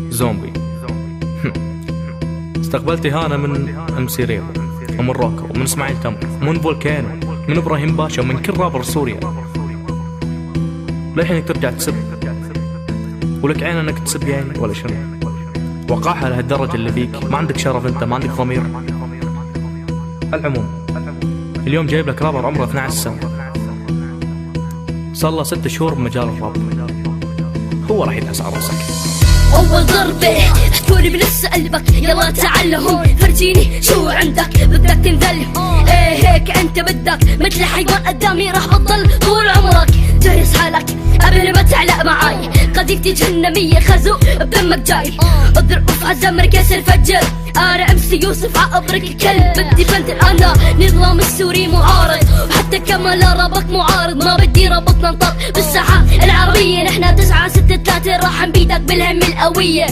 زومبي. استقبلت إهانة من MC ريض ومن روكو ومن اسماعيل تمر ومن فولكانو من ابراهيم باشا ومن كل رابر سوريا. للحين انك ترجع تسب ولك عين انك تسب يعني ولا شنو؟ وقاحة لهالدرجة اللي فيك، ما عندك شرف انت، ما عندك ضمير. العموم اليوم جايب لك رابر عمره 12 سنة، صار له 6 شهور بمجال الراب، هو راح يدعس على راسك. أول ضربة احكولي بنفس قلبك، يلا تعلهم فرجيني شو عندك، بدك تنذل ايه هيك انت بدك مثل حيوان قدامي راح بتضل طول عمرك. جهز حالك قبل ما تعلق معاي، قضيتي جهنمية خازوق بدمك جاي. اضرب على الزمر كسر فجر انا MC يوسف عقبرك الكلب. بدي بنتل انا نظام السوري معارض، وحتى كمان رابط معارض، ما بدي رابطنا نطق بالساحة العربية. نحنا 963 راح نبيدك بالهم القوية.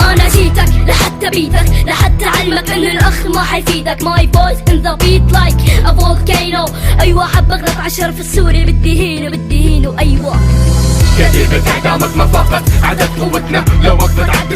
انا جيتك لحتى بيدك لحتى علمك انه الاخ ما حيفيدك. ماي فويس ان ذا بيت لايك ا فولكانو. ايوه حب اغلط عشر في السوري، بدي هينه ايوه. كتيبة اعدامك ما فقط عدد قوتنا، لو وقفت عند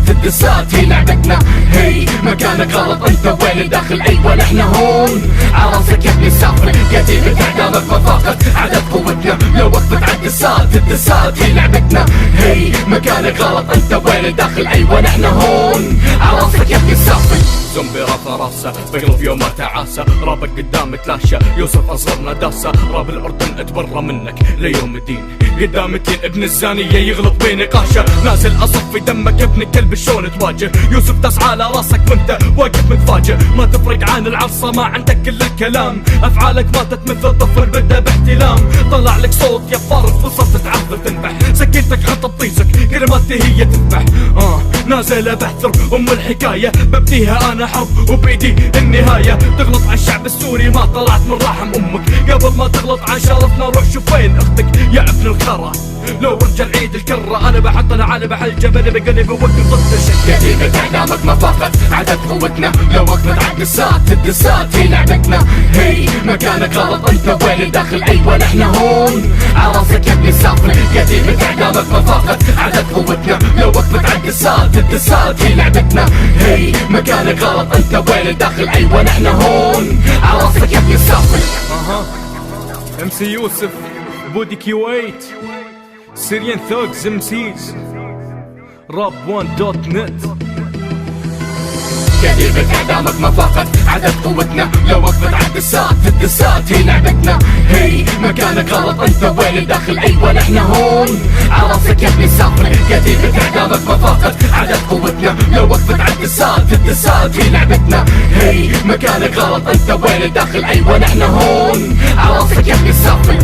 الدسات هي لعبتنا. هي مكانك غلط انت وين داخل، ايوه نحن هون عراسك يا ابني سافر. كتيبة اعدامك ما فقط عدد قوتنا، لو وقفت عند الدسات هي لعبتنا. هي مكانك غلط انت وين داخل، ايوه نحن هون عراسك يا ابني سافر. زومبي رافع راسه بقلب يوم ما تعاسه، رابك قدام تلاشى يوسف اصغرنا داسه. راب الاردن اتبرى منك ليوم الدين، قدام الدين ابن الزانية يغلط بنقاشه. نازل اصفي دمك يا ابن الكلب شلون تواجه، يوسف داس على راسك وانت واقف متفاجئ. ما تفرق عن العصا ما عندك كل الكلام، افعالك ماتت مثل طفل بدا باحتلام. طلع لك صوت يا فارغ وصلت تعذر تنبح، سكينتك حط بطيسك كلماتي هي تذبح. نازل بحثر ام الحكاية، ببديها انا حرب وبايدي النهاية. تغلط على الشعب السوري ما طلعت من رحم امك، قبل ما تغلط عن شرفنا روح شوف وين اختك يا ابن الخرا. لو رجع عيد الكرة انا بحطنا على بحل جبل بقلب وقف ضد الشك. كتيبة اعدامك ما فقط عدد قوتنا، لو وقفت عند الدسات هي لعبتنا. هي مكانك غلط انت وين داخل، ايوه نحن هون عراسك يا ابني سافر. كتيبة اعدامك ما فقط عدد قوتنا، لو وقفت عند الدسات هي لعبتنا. هي مكانك غلط انت وين داخل، ايوه نحن هون عراسك يا ابني سافر. MC يوسف بودي كيويت سيريان ثوغز MCs rap1.net. كتيبة اعدامك ما فقط عدد قوتنا، لو وقفت عند الدسات هي لعبتنا. هي مكانك غلط انت وين داخل، ايوه نحن هون عراسك يا ابني سافر. كتيبة اعدامك ما فقط عدد قوتنا، لو وقفت عند الدسات هي لعبتنا. هي مكانك غلط انت وين داخل، ايوه نحن هون عراسك يا ابني سافر.